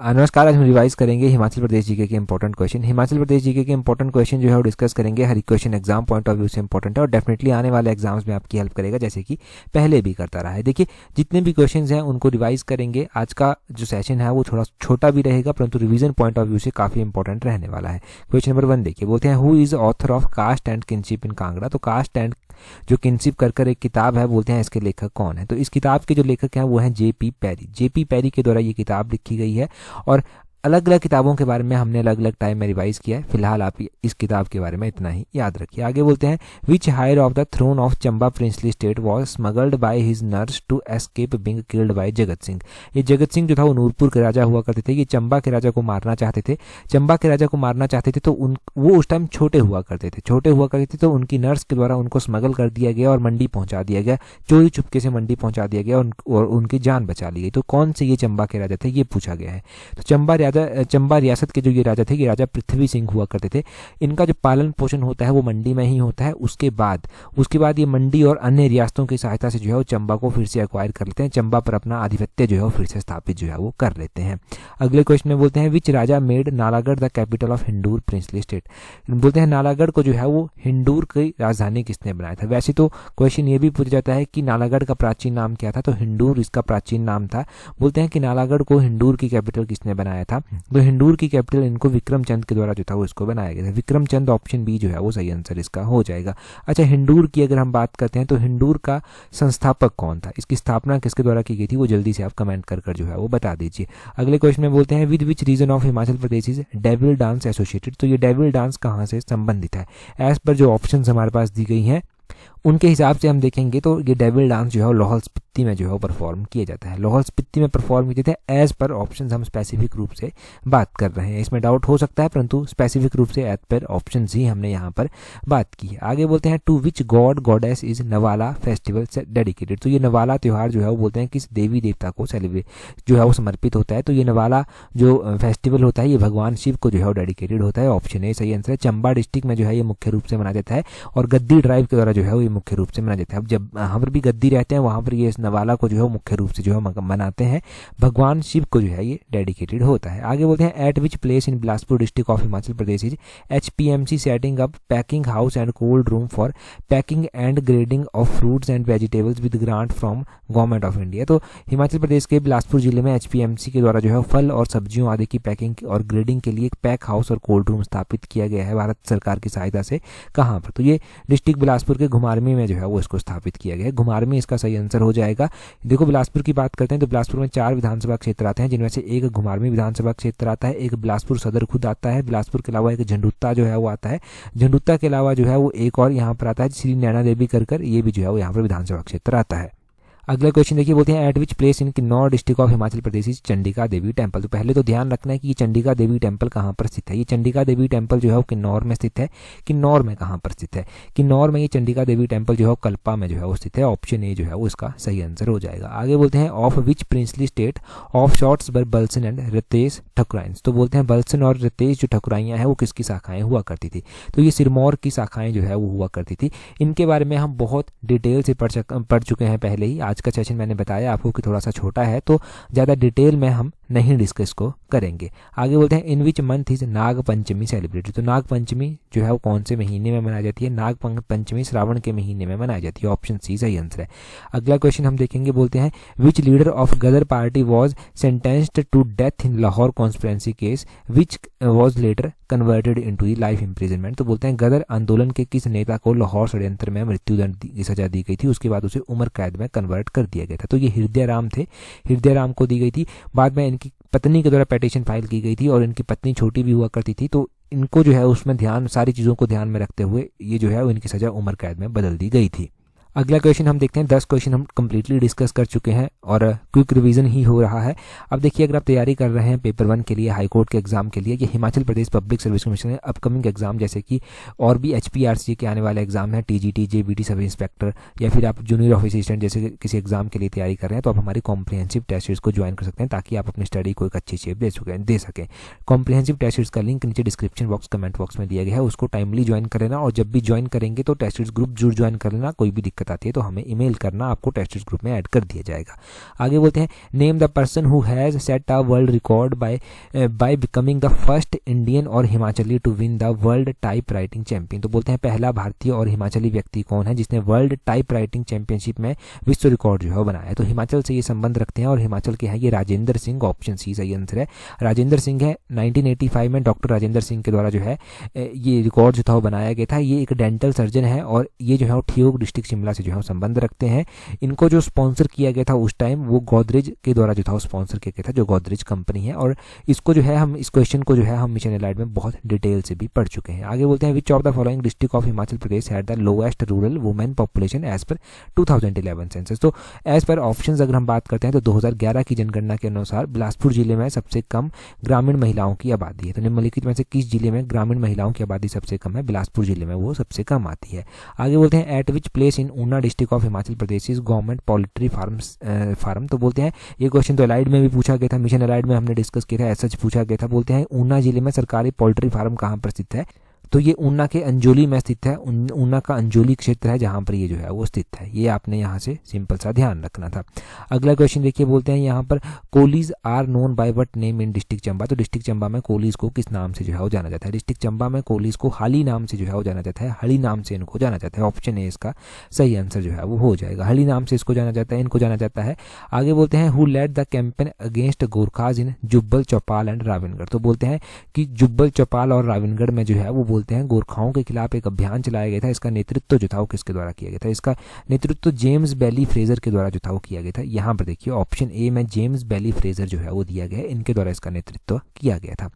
नमस्कार, आज हम रिवाइज करेंगे हिमाचल प्रदेश जीके के important question. Himachal Pradesh GK के इंपॉर्टेंट क्वेश्चन जो है वो डिस्कस करेंगे। हर एक question exam point of view से इंपॉर्टेंट है और डेफिनेटली आने वाले एग्जाम्स में आपकी हेल्प करेगा, जैसे कि पहले भी करता रहा है। देखिए, जितने भी क्वेश्चंस हैं उनको रिवाइज करेंगे। आज का जो सेशन है वो थोड़ा छोटा भी रहेगा, परंतु रिवीजन पॉइंट ऑफ व्यू से काफी इंपॉर्टेंट रहने वाला है। क्वेश्चन नंबर 1 देखिए, बोलते हैं who is author of caste and kinship in Kangra. तो कास्ट एंड जो किनशिप कर एक किताब है, बोलते हैं इसके लेखक कौन है। तो इस किताब के जो लेखक हैं वो हैं जेपी पैरी। जेपी पैरी के द्वारा ये किताब लिखी गई है और अलग अलग किताबों के बारे में हमने अलग अलग टाइम में रिवाइज किया है। फिलहाल आप इस किताब के बारे में इतना ही याद रखिए। आगे बोलते हैं which heir of the throne of Chamba princely state was smuggled by his nurse to escape being killed by Jagat Singh. ये जगत सिंह जो था वो नूरपुर के राजा हुआ करते थे। ये चंबा के राजा को मारना चाहते थे। चंबा के राजा को मारना चाहते थे तो वो उस टाइम छोटे हुआ करते थे। तो उनकी नर्स के द्वारा उनको स्मगल कर दिया गया और मंडी पहुंचा दिया गया। चोरी चुपके से मंडी पहुंचा दिया गया और उनकी जान बचा ली गई। तो कौन से ये चंबा के राजा थे, ये पूछा गया है। तो चंबा रियासत के जो ये राजा थे, ये राजा पृथ्वी सिंह हुआ करते थे। इनका जो पालन पोषण होता है वो मंडी में ही होता है। उसके बाद ये मंडी और अन्य रियासतों की सहायता से जो है वो चंबा को फिर से एक्वायर कर लेते हैं। चंबा पर अपना आधिपत्य जो है वो फिर से स्थापित जो है वो कर लेते हैं। अगले क्वेश्चन में बोलते हैं which raja made Nalagarh the capital of Hindur princely state. बोलते हैं नालागढ़ को जो है वो हिंडूर की राजधानी किसने बनाया था। वैसे तो क्वेश्चन ये भी पूछा जाता है कि नालागढ़ का प्राचीन नाम क्या था, तो हिंडूर इसका प्राचीन नाम था। बोलते हैं कि नालागढ़ को हिंडूर की कैपिटल किसने बनाया था, तो हिंडूर की कैपिटल इनको विक्रम चंद के द्वारा जो था वो इसको बनाया गया था। विक्रम चंद, ऑप्शन बी जो है वो सही आंसर इसका हो जाएगा। अच्छा, हिंडूर की अगर हम बात करते हैं तो हिंडूर का संस्थापक कौन था, इसकी स्थापना किसके द्वारा की गई थी, वो जल्दी से आप कमेंट कर जो है वो बता दीजिए। अगले क्वेश्चन में बोलते हैं with which region of Himachal Pradesh is devil dance associated. तो ये डेविल डांस कहाँ से संबंधित है। एज पर जो ऑप्शन हमारे पास दी गई हैं उनके हिसाब से हम देखेंगे तो ये डेविल डांस जो है वो लाहौल स्पीति में जो है वो परफॉर्म किया जाता है। लाहौल स्पीति में परफॉर्म किए थे। एज पर ऑप्शन हम स्पेसिफिक रूप से बात कर रहे हैं, इसमें डाउट हो सकता है, परंतु स्पेसिफिक रूप से एज पर ऑप्शन ही हमने यहाँ पर बात की है। आगे बोलते हैं to which god goddess is Nawala festival dedicated. तो ये नवाला त्यौहार जो है वो बोलते हैं किस देवी देवता को सेलिब्रेट जो है वो समर्पित होता है। तो ये नवाला जो फेस्टिवल होता है ये भगवान शिव को जो है वो डेडिकेटेड होता है। ऑप्शन ए सही आंसर है। चंबा डिस्ट्रिक्ट में जो है ये मुख्य रूप से मनाया जाता है और गद्दी ट्राइब के द्वारा जो है वो मुख्य रूप से मनाया जाता है। अब जब यहाँ पर भी गद्दी रहते हैं वहाँ पर ये इस नवाला को जो है मुख्य रूप से जो है मनाते हैं। भगवान शिव को जो है ये डेडिकेटेड होता है। आगे बोलते हैं at which place in Bilaspur district of Himachal Pradesh is HPMC setting up packing house and cold room for packing and grading of fruits and vegetables with grant from government of India. तो हिमाचल प्रदेश के बिलासपुर जिले में HPMC के द्वारा जो है फल और सब्जियों आदि की पैकिंग और ग्रेडिंग के लिए एक पैक हाउस और कोल्ड रूम स्थापित किया गया है भारत सरकार की सहायता से। कहाँ पर, तो ये डिस्ट्रिक्ट बिलासपुर के घुमारवी में जो है वो इसको स्थापित किया गया है। घुमारवी इसका सही आंसर हो जाएगा। देखो, बिलासपुर की बात करते हैं तो बिलासपुर में 4 विधानसभा क्षेत्र आते हैं, जिनमें से एक घुमारवी विधानसभा क्षेत्र आता है, एक बिलासपुर सदर खुद आता है, बिलासपुर के अलावा एक झंडुत्ता जो है वो आता है, झंडुत्ता के अलावा जो है वो एक और यहाँ पर आता है श्री नैना देवी कर ये भी जो है वो यहाँ पर विधानसभा क्षेत्र आता है। अगला क्वेश्चन देखिए, बोलते हैं at which place in Kinnaur district of Himachal Pradesh is Chandika Devi temple. तो पहले तो ध्यान रखना है कि ये चंडिका देवी टेंपल कहाँ पर स्थित है। ये चंडिका देवी टेंपल जो है वो किन्नौर में स्थित है। किन्नौर में कहाँ पर स्थित है, किन्नौर में ये चंडिका देवी टेंपल जो है कल्पा में जो है वो स्थित है। ऑप्शन ए जो है वो इसका सही आंसर हो जाएगा। आगे बोलते हैं of which princely state of shorts बर बल्सन एंड रतेश ठकुराइन। तो बोलते हैं बल्सन और रतेश जो ठकुराइयाँ हैं वो किसकी शाखाएं हुआ करती थी, तो ये सिरमौर की शाखाएं जो है वो हुआ करती थी। इनके बारे में हम बहुत डिटेल से पढ़ चुके हैं पहले ही। आज का सेशन मैंने बताया आपको कि थोड़ा सा छोटा है तो ज़्यादा डिटेल में हम नहीं डिस्कस को करेंगे। आगे बोलते हैं in which month is Nag Panchami celebrated. तो नाग पंचमी जो है वो कौन से महीने में मनाई जाती है। नाग पंचमी श्रावण के महीने में मनाई जाती है। ऑप्शन सी सही आंसर है। अगला क्वेश्चन हम देखेंगे, बोलते हैं which leader of Ghadar party was sentenced to death in Lahore conspiracy case which was later converted into life imprisonment. तो बोलते हैं गदर आंदोलन के किस नेता को लाहौर षड्यंत्र में मृत्युदंड की सजा दी गई थी, उसके बाद उसे उम्र कैद में कन्वर्ट कर दिया गया था। तो ये हृदय राम थे, हृदय राम को दी गई थी। बाद में इनकी पत्नी के द्वारा पिटीशन फाइल की गई थी और इनकी पत्नी छोटी भी हुआ करती थी, तो इनको जो है उसमें सारी चीज़ों को ध्यान में रखते हुए ये जो है इनकी सजा उम्र कैद में बदल दी गई थी। अगला क्वेश्चन हम देखते हैं। 10 क्वेश्चन हम कंप्लीटली डिस्कस कर चुके हैं और क्विक रिवीजन ही हो रहा है। अब देखिए, अगर आप तैयारी कर रहे हैं पेपर 1 के लिए, हाई कोर्ट के एग्जाम के लिए, ये Himachal Pradesh public service commission के अपकमिंग एग्जाम जैसे कि और भी HPRC के आने वाले एग्जाम है, TGT, JBT सब इंस्पेक्टर, या फिर आप जूनियर ऑफिस असिस्टेंट जैसे किसी एग्जाम के लिए तैयारी कर रहे हैं, तो आप हमारी कॉम्प्रिहेंसिव टेस्ट सीरीज को ज्वाइन कर सकते हैं ताकि आप अपनी स्टडी को एक अच्छी शेप दे सकें। कॉम्प्रिहेंसिव टेस्ट सीरीज का लिंक नीचे डिस्क्रिप्शन बॉक्स कमेंट बॉक्स में दिया गया है, उसको टाइमली ज्वाइन कर लेना और जब भी ज्वाइन करेंगे तो टेस्ट सीरीज ग्रुप जरूर ज्वाइन कर लेना, कोई भी दिक्कत दिक्कत आती है तो हमें ईमेल करना, आपको टेस्टर्स ग्रुप में ऐड कर दिया जाएगा। आगे बोलते हैं name the person who has set a world record by becoming the first Indian और Himachali to win the world type writing champion. तो बोलते हैं पहला भारतीय और हिमाचली व्यक्ति कौन है जिसने वर्ल्ड टाइप राइटिंग चैंपियनशिप में विश्व रिकॉर्ड जो है बनाया है। तो हिमाचल से ये संबंध रखते हैं और हिमाचल के हैं ये राजेंद्र सिंह, ऑप्शन सी सही आंसर है। राजेंद्र सिंह है। 1985 में डॉक्टर राजेंद्र सिंह के द्वारा जो है ये रिकॉर्ड जो था वो बनाया गया था। ये एक डेंटल सर्जन है और ये जो है ठियोग डिस्ट्रिक्ट शिमला से जो है संबंध रखते हैं। इनको जो स्पॉन्सर किया गया था उस टाइम वो गोदरेज के द्वारा जो था स्पॉन्सर किया गया था, जो गोदरेज कंपनी है। और इसको जो है हम इस क्वेश्चन को जो है हम मिशन एलाइड में बहुत डिटेल से भी पढ़ चुके हैं। आगे बोलते हैं which of the following district of Himachal Pradesh had the lowest rural women population as per 2011 census. तो एज पर ऑप्शंस अगर हम बात करते हैं तो 2011 की जनगणना के अनुसार बिलासपुर जिले में सबसे कम ग्रामीण महिलाओं की आबादी है। तो निम्नलिखित में से किस जिले में ग्रामीण महिलाओं की आबादी सबसे कम है? बिलासपुर जिले में वो सबसे कम आती है। आगे बोलते हैं at which place in Una district of Himachal Pradesh is government poultry farm. तो बोलते हैं ये क्वेश्चन तो एलाइड में भी पूछा गया था, मिशन एलाइड में हमने डिस्कस किया था, ऐसा पूछा गया था। बोलते हैं ऊना जिले में सरकारी पोल्ट्री फार्म कहाँ पर स्थित है? तो ये ऊना के अंजोली में स्थित है। ऊना का अंजोली क्षेत्र है जहाँ पर ये जो है वो स्थित है। ये आपने यहाँ से सिंपल सा ध्यान रखना था। अगला क्वेश्चन देखिए, बोलते हैं यहाँ पर Kolis are known by what name in district Chamba. तो डिस्ट्रिक्ट चंबा में कोलीज को किस नाम से जो है वो जाना जाता है? डिस्ट्रिक्ट चंबा में कोलीज को हाली नाम से जो है वो जाना जाता है। हली नाम से इनको जाना जाता है। ऑप्शन ए इसका सही आंसर जो है वो हो जाएगा। हली नाम से इसको जाना जाता है, इनको जाना जाता है। आगे बोलते हैं who led the campaign against Gorkhas in Jubbal Chaupal and Rawangarh. तो बोलते हैं कि जुब्बल चौपाल और रावणगढ़ में जो है वो बोलते हैं गोरखाओं के खिलाफ एक अभियान चलाया गया था। इसका नेतृत्व जो था वो किसके द्वारा किया गया था? इसका नेतृत्व जेम्स बैली फ्रेजर के द्वारा जो था वो किया गया था। यहाँ पर देखिए ऑप्शन ए में जेम्स बैली फ्रेजर जो है वो दिया गया है, इनके द्वारा इसका नेतृत्व किया गया था।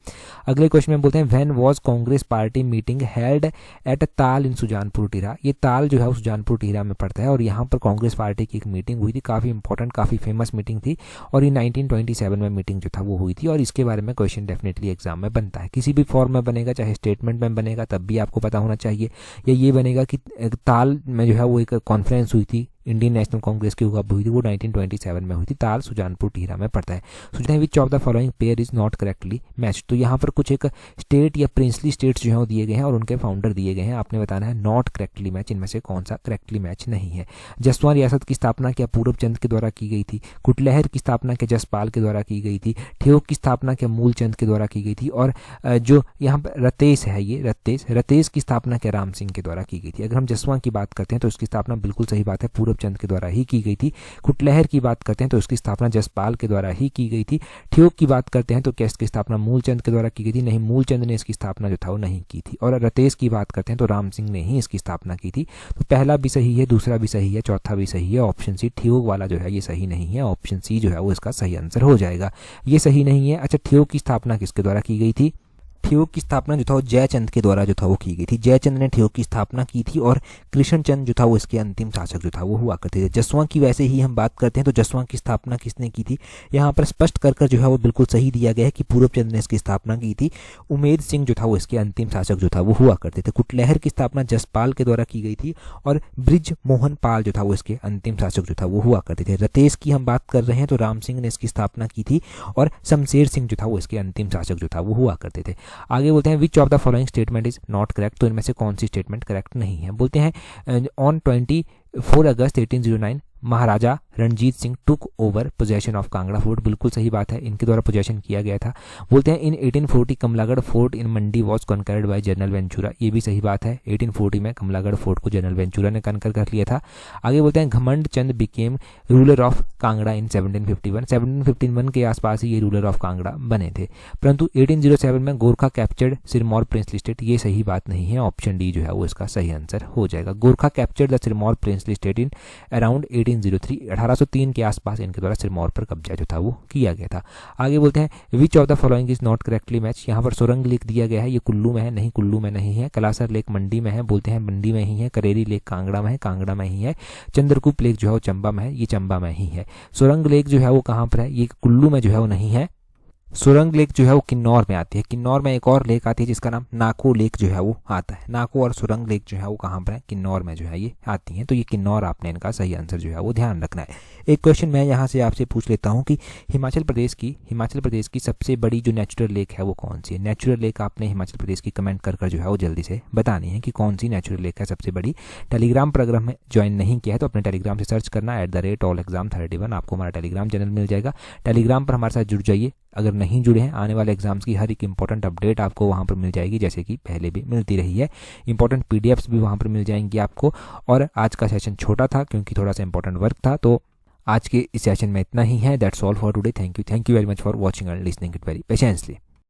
अगले क्वेश्चन में बोलते हैं when was Congress party meeting held at ताल इन सुजानपुर टीरा। ये ताल जो है वो सुजानपुर टीरा में पड़ता है और यहाँ पर कांग्रेस पार्टी की एक मीटिंग हुई थी, काफी इंपॉर्टेंट काफी फेमस मीटिंग थी और ये 1927 में मीटिंग जो था वो हुई थी। और इसके बारे में क्वेश्चन डेफिनेटली एग्जाम में बनता है, किसी भी फॉर्म में बनेगा, चाहे स्टेटमेंट में बनेगा तब भी आपको पता होना चाहिए, या ये बनेगा कि ताल में जो है वो एक कॉन्फ्रेंस हुई थी इंडियन नेशनल कांग्रेस की कब हुई थी, वो 1927 में हुई थी। ताल सुजानपुर टीरा में पड़ता है। सोचते हैं which of the following pair is not correctly match. तो यहाँ पर कुछ एक स्टेट या प्रिंसली स्टेट्स जो है वो दिए गए हैं और उनके फाउंडर दिए गए हैं। आपने बताना है नॉट करेक्टली मैच, इनमें से कौन सा करेक्टली मैच नहीं है। जसवां रियासत की स्थापना क्या पूरब चंद के द्वारा की गई थी? कुटलहर की स्थापना क्या जसपाल के द्वारा की गई थी? ठियोग की स्थापना क्या मूलचंद के द्वारा की गई थी? और जो यहाँ पर रतेश है, ये रतेश की स्थापना क्या राम सिंह के द्वारा की गई थी? अगर हम जसवां की बात करते हैं तो इसकी स्थापना बिल्कुल सही बात है पूरब चंद के द्वारा ही की गई थी। कुटलहर की बात करते हैं तो इसकी स्थापना जसपाल के द्वारा ही की गई थी। ठियोग की बात करते हैं तो क्या इसकी स्थापना मूलचंद के द्वारा की गई थी? नहीं, मूलचंद ने इसकी स्थापना जो था वो नहीं की थी। और रतेश की बात करते हैं तो राम सिंह ने ही इसकी स्थापना की थी। तो पहला भी सही है, दूसरा भी सही है, चौथा भी सही है। ऑप्शन सी ठियोग वाला जो है ये सही नहीं है। ऑप्शन सी जो है वो इसका सही आंसर हो जाएगा। ये सही नहीं है। अच्छा, ठियोग की स्थापना किसके द्वारा की गई थी? ठियोग की स्थापना जो था वो जयचंद के द्वारा जो था वो की गई थी। जयचंद ने ठियोग की स्थापना की थी और कृष्णचंद जो था वो इसके अंतिम शासक जो था वो हुआ करते थे। जसवां की वैसे ही हम बात करते हैं तो जसवां की स्थापना किसने की थी? यहाँ पर स्पष्ट कर जो है वो बिल्कुल सही दिया गया है कि पूरब चंद ने इसकी स्थापना की थी। उमेद सिंह जो था वो इसके अंतिम शासक जो था वो हुआ करते थे। कुटलहर की स्थापना जसपाल के द्वारा की गई थी और ब्रिज मोहन पाल जो था वो इसके अंतिम शासक जो था वो हुआ करते थे। रतेश की हम बात कर रहे हैं तो राम सिंह ने इसकी स्थापना की थी और शमशेर सिंह जो था वो इसके अंतिम शासक जो था वो हुआ करते थे। आगे बोलते हैं which of the following statement is not correct. तो इनमें से कौन सी स्टेटमेंट करेक्ट नहीं है? बोलते हैं on 24 August 1809 Maharaja Ranjit Singh took over possession of Kangra fort. बिल्कुल सही बात है, इनके द्वारा पोजेशन किया गया था। बोलते हैं in 1840 Kamlagarh fort in Mandi was conquered by general Ventura. ये भी सही बात है, 1840 में कमलागढ़ फोर्ट को जनरल वेंचुरा ने कॉन्कर कर लिया था। आगे बोलते हैं Ghamand Chand became ruler of Kangra in 1751। 1751 के आसपास ही ये रूलर ऑफ कांगड़ा बने थे, परंतु 1807 में Gorkha captured Sirmaur princely state. ये सही बात नहीं है। ऑप्शन डी जो है वो इसका सही आंसर हो जाएगा। Gorkha captured the Sirmaur princely state in around 1803 के आसपास इनके द्वारा सिरमौर पर कब्जा जो था वो किया गया था। आगे बोलते हैं which of the following is not correctly match. यहाँ पर सुरंग लेक दिया गया है, ये कुल्लू में है, नहीं कुल्लू में नहीं है। कलासर लेक मंडी में है, बोलते हैं मंडी में ही है। करेरी लेक कांगड़ा में है, कांगड़ा में ही है। चंद्रकूप लेक जो है वो चंबा में है, ये चंबा में ही है। सुरंग लेक जो है वो कहाँ पर है? ये कुल्लू में जो है वो नहीं है, सुरंग लेक जो है वो किन्नौर में आती है। किन्नौर में एक और लेक आती है जिसका नाम नाको लेक जो है वो आता है। नाको और सुरंग लेक जो है वो कहाँ पर है, किन्नौर में जो है ये आती हैं। तो ये किन्नौर आपने इनका सही आंसर जो है वो ध्यान रखना है। एक क्वेश्चन मैं यहाँ से आपसे पूछ लेता हूँ कि हिमाचल प्रदेश की सबसे बड़ी जो नेचुरल लेक है वो कौन सी है। नेचुरल लेक आपने हिमाचल प्रदेश की कमेंट कर जो है वो जल्दी से बतानी है कि कौन सी नेचुरल लेक है सबसे बड़ी। टेलीग्राम प्रोग्राम में ज्वाइन नहीं किया है तो अपने टेलीग्राम से सर्च करना @allexam31, आपको हमारा टेलीग्राम चैनल मिल जाएगा। टेलीग्राम पर हमारे साथ जुड़ जाइए। अगर नहीं जुड़े हैं, आने वाले एग्जाम्स की हर एक इंपॉर्टेंट अपडेट आपको वहाँ पर मिल जाएगी, जैसे कि पहले भी मिलती रही है। इंपॉर्टेंट पीडीएफ्स भी वहाँ पर मिल जाएंगी आपको। और आज का सेशन छोटा था क्योंकि थोड़ा सा इंपॉर्टेंट वर्क था, तो आज के इस सेशन में इतना ही है। That's all for today. Thank you very much for watching and listening it very patiently.